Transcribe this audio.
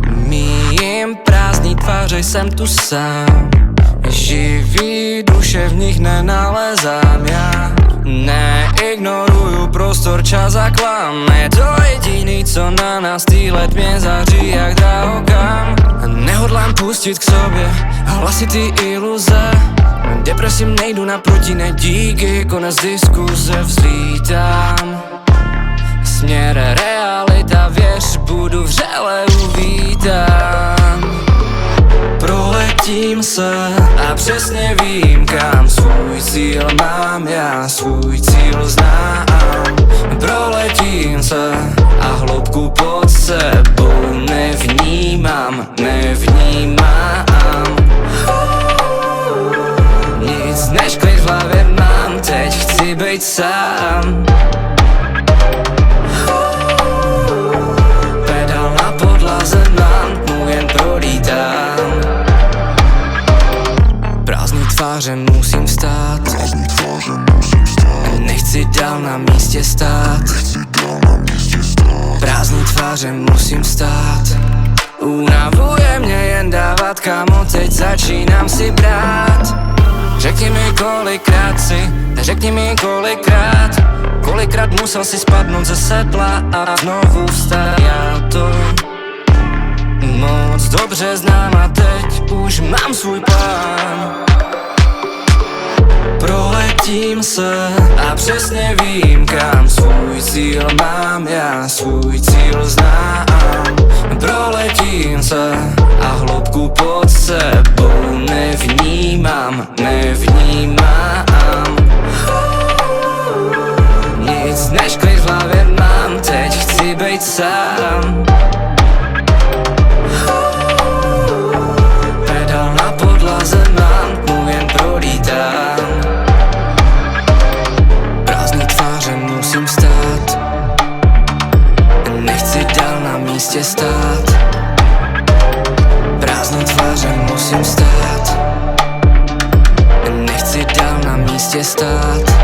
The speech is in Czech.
Míjím prázdný tváře, jsem tu sám. Živý duše v nich nenalezám já. Neignoruju prostor, čas a klam. Je to jediný, co na nás týhle tmě září jak drahokam. Nehodlám pustit k sobě hlasitý iluze. Depresím nejdu naproti, ne díky, konec diskuze vzlítám. Směr realita, věř, budu vřele uvítán. Proletím se a přesně vím kam. Svůj cíl mám, já svůj cíl znám. Proletím se a hloubku pod sebou nevnímám. Nic než klid v hlavě mám, teď chci být sám. Pedál na podlaze mám, tmu jen prolítám. Prázdný tváře musím vstát. Nechci dál na místě stát. Prázdný tváře musím vstát. Unavuje mě jen dávat, kámo, teď začínám si brát. Řekni mi kolikrát musel si spadnout ze sedla a znovu vstát. Já to moc dobře znám a teď už mám svůj plán. Proletím se a přesně vím kam. Svůj cíl mám, já svůj cíl znám. Proletím se a hloubku pod sebou nevnímám. Nic než klid v hlavě mám, teď chci být sám. Pedál na podlaze mám, tmu jen prolítám. Prázdný tváře musím vstát. Nechci dál na místě stát. Prázdný tváře musím vstát. Nechci dál na místě stát.